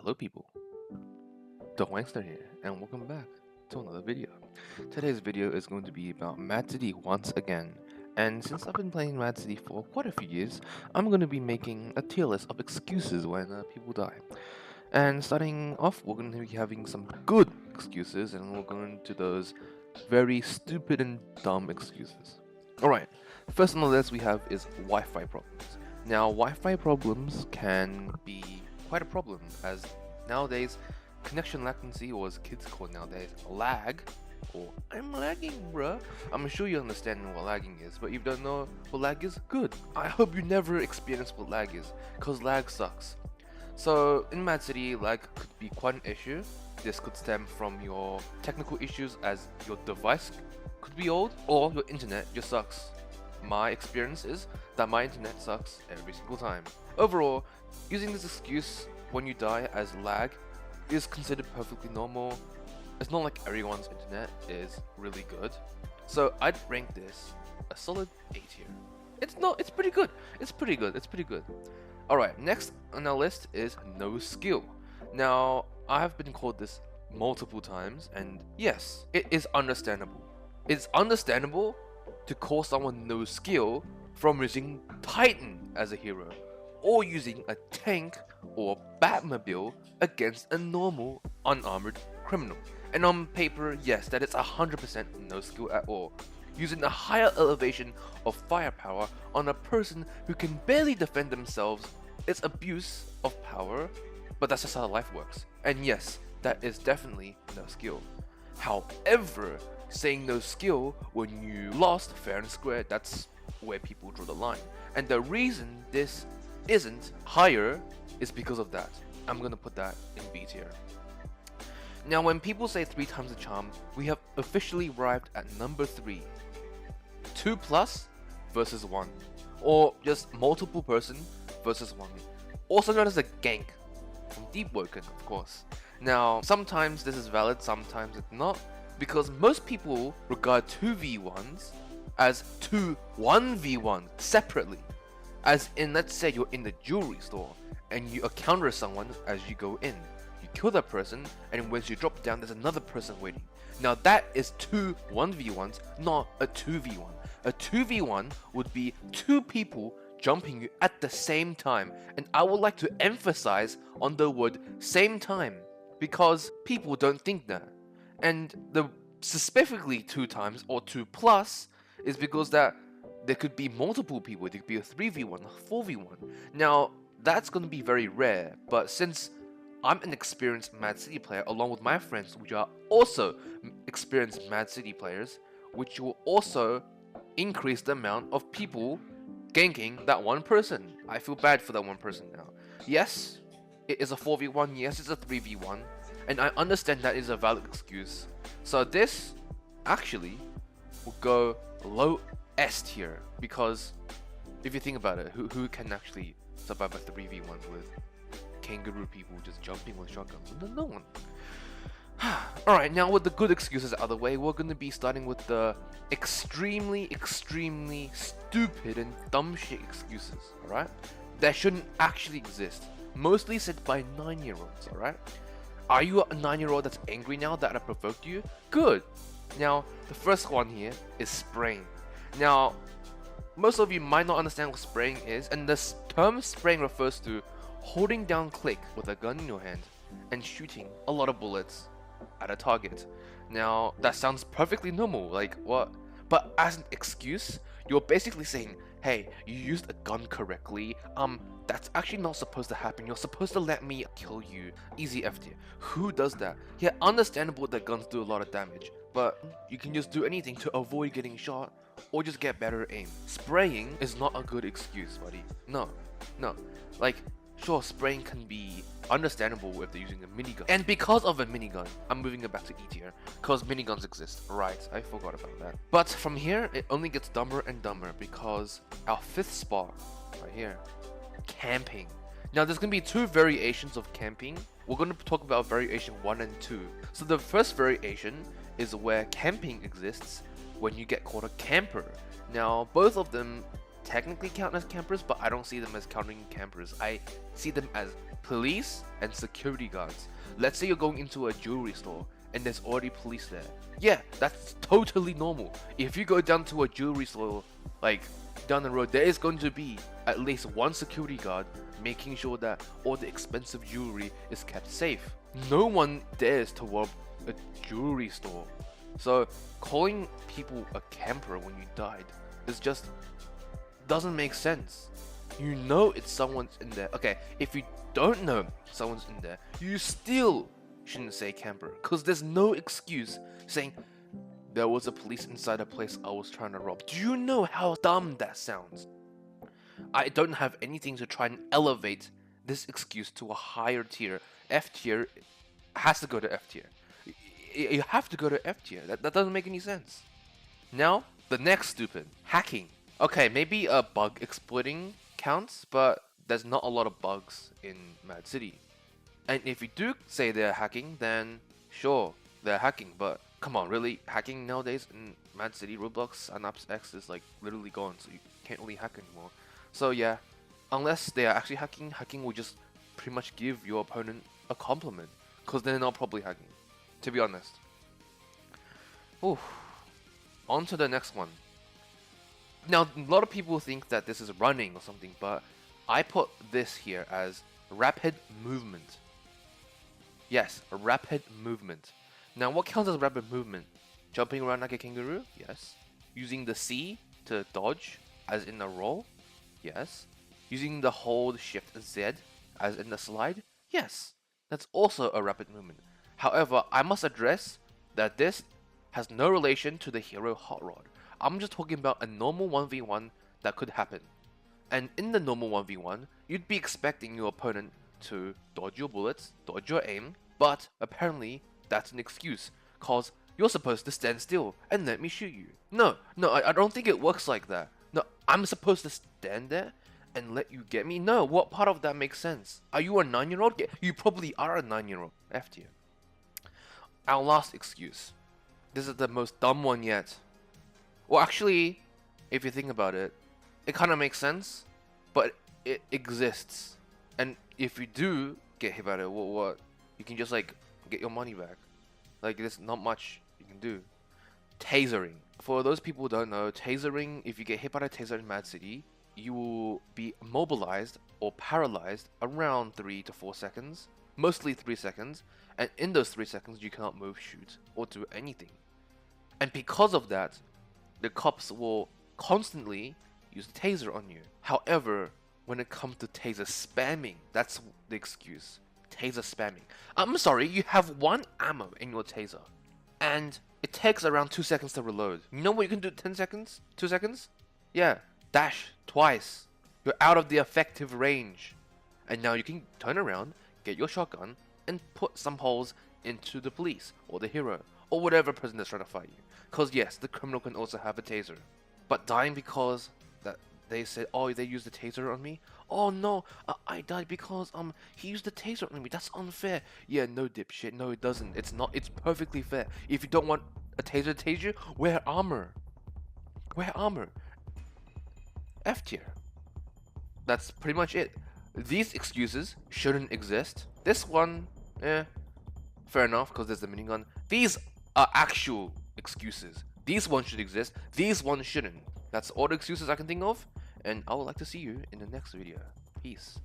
Hello people, Dog Wangster here, and welcome back to another video. Today's video is going to be about Mad City once again, and since I've been playing Mad City for quite a few years, I'm going to be making a tier list of excuses when people die. And starting off, we're going to be having some good excuses, and we'll go into those very stupid and dumb excuses. Alright, first on the list we have is Wi-Fi problems. Now, Wi-Fi problems can be quite a problem, as nowadays connection latency, or as kids call it nowadays, lag, or I'm lagging bruh. I'm sure you understand what lagging is, but if you don't know what lag is, good. I hope you never experience what lag is, cause lag sucks. So in Mad City, lag could be quite an issue. This could stem from your technical issues, as your device could be old, or your internet just sucks. My experience is that my internet sucks every single time. Overall, using this excuse when you die as lag is considered perfectly normal. It's not like everyone's internet is really good. So I'd rank this a solid A tier. It's pretty good. It's pretty good. Alright, next on our list is no skill. Now, I have been called this multiple times, and yes, it is understandable. It's understandable to call someone no skill from using Titan as a hero, or using a tank or Batmobile against a normal unarmored criminal. And on paper, yes, that is 100% no skill at all. Using a higher elevation of firepower on a person who can barely defend themselves is abuse of power, but that's just how life works. And yes, that is definitely no skill. However, saying no skill when you lost fair and square, that's where people draw the line. And the reason this isn't higher is because of that. I'm gonna put that in B tier. Now, when people say 3 times the charm, we have officially arrived at number 3. 2 plus versus 1, or just multiple person versus 1, also known as a gank from Deepwoken, of course. Now, sometimes this is valid, sometimes it's not, because most people regard 2v1s as 2 1v1s separately. As in, let's say you're in the jewelry store and you encounter someone as you go in. You kill that person, and once you drop down, there's another person waiting. Now that is 2 1v1s, not a 2v1. A 2v1 would be 2 people jumping you at the same time, and I would like to emphasize on the word same time, because people don't think that. And the specifically 2 times or 2 plus is because that there could be multiple people. It could be a 3v1, a 4v1. Now, that's going to be very rare, but since I'm an experienced Mad City player along with my friends, which are also experienced Mad City players, which will also increase the amount of people ganking that one person. I feel bad for that one person now. Yes, it is a 4v1, yes, it's a 3v1, and I understand that is a valid excuse. So this actually will go low S tier, because if you think about it, who can actually survive a 3v1 with kangaroo people just jumping with shotguns? No one. Alright, now with the good excuses out of the way, we're going to be starting with the extremely stupid and dumb shit excuses, alright? That shouldn't actually exist. Mostly said by 9-year-olds, alright? Are you a 9-year-old that's angry now that I provoked you? Good! Now, the first one here is spraying. Now, most of you might not understand what spraying is, and the term spraying refers to holding down click with a gun in your hand and shooting a lot of bullets at a target. Now, that sounds perfectly normal, like what? But as an excuse, you're basically saying, hey, you used a gun correctly, that's actually not supposed to happen, you're supposed to let me kill you. Easy F tier. Who does that? Yeah, understandable that guns do a lot of damage, but you can just do anything to avoid getting shot, or just get better aim. Spraying is not a good excuse, buddy. No. Like, sure, spraying can be understandable if they're using a minigun. And because of a minigun, I'm moving it back to E tier, because miniguns exist. Right, I forgot about that. But from here, it only gets dumber and dumber, because our 5th spot, right here, camping. Now, there's going to be 2 variations of camping. We're going to talk about variation 1 and 2. So the first variation is where camping exists when you get called a camper. Now, both of them technically count as campers, but I don't see them as counting campers. I see them as Police and security guards. Let's say you're going into a jewelry store and there's already police there. Yeah, that's totally normal. If you go down to a jewelry store, like down the road, there is going to be at least one security guard making sure that all the expensive jewelry is kept safe. No one dares to rob a jewelry store. So calling people a camper when you died is just doesn't make sense. You know it's someone's in there. Okay, if you don't know someone's in there, you still shouldn't say camper, because there's no excuse saying there was a police inside a place I was trying to rob. Do you know how dumb that sounds? I don't have anything to try and elevate this excuse to a higher tier. F tier has to go to F tier. You have to go to F tier. That doesn't make any sense. Now, the next stupid. Hacking. Okay, maybe a bug exploiting counts, but there's not a lot of bugs in Mad City. And if you do say they're hacking, then sure, they're hacking, but come on, really? Hacking nowadays in Mad City, Roblox, Synapse X is like literally gone, so you can't really hack anymore. So yeah, unless they are actually hacking, hacking will just pretty much give your opponent a compliment, because they're not probably hacking, to be honest. Ooh. On to the next one. Now, a lot of people think that this is running or something, but I put this here as rapid movement. Yes, a rapid movement. Now, what counts as rapid movement? Jumping around like a kangaroo? Yes. Using the C to dodge, as in a roll? Yes. Using the hold shift Z, as in the slide? Yes. That's also a rapid movement. However, I must address that this has no relation to the hero Hot Rod. I'm just talking about a normal 1v1 that could happen. And in the normal 1v1, you'd be expecting your opponent to dodge your bullets, dodge your aim, but apparently that's an excuse, cause you're supposed to stand still and let me shoot you. No, I don't think it works like that. No, I'm supposed to stand there and let you get me? No, what part of that makes sense? Are you a 9-year-old? Yeah, you probably are a 9-year-old. F tier. Our last excuse. This is the most dumb one yet. Well, actually, if you think about it, it kind of makes sense, but it exists. And if you do get hit by it, what? You can just like get your money back. Like there's not much you can do. Tasering. For those people who don't know, tasering, if you get hit by a taser in Mad City, you will be immobilized or paralyzed around 3 to 4 seconds. Mostly 3 seconds. And in those 3 seconds, you cannot move, shoot, or do anything. And because of that, the cops will constantly use the taser on you. However, when it comes to taser spamming, that's the excuse. Taser spamming. I'm sorry, you have 1 ammo in your taser. And it takes around 2 seconds to reload. You know what you can do 10 seconds? 2 seconds? Yeah, dash twice. You're out of the effective range. And now you can turn around, get your shotgun, and put some holes into the police, or the hero, or whatever person that's trying to fight you. Because yes, the criminal can also have a taser. But dying because that they said, oh, they used the taser on me? Oh no, I died because he used the taser on me. That's unfair. Yeah, no dipshit, no it doesn't. It's not, it's perfectly fair. If you don't want a taser to tase you, wear armor. Wear armor. F tier. That's pretty much it. These excuses shouldn't exist. This one, fair enough, because there's the minigun. These are actual excuses. These ones should exist. These ones shouldn't. That's all the excuses I can think of, and I would like to see you in the next video. Peace.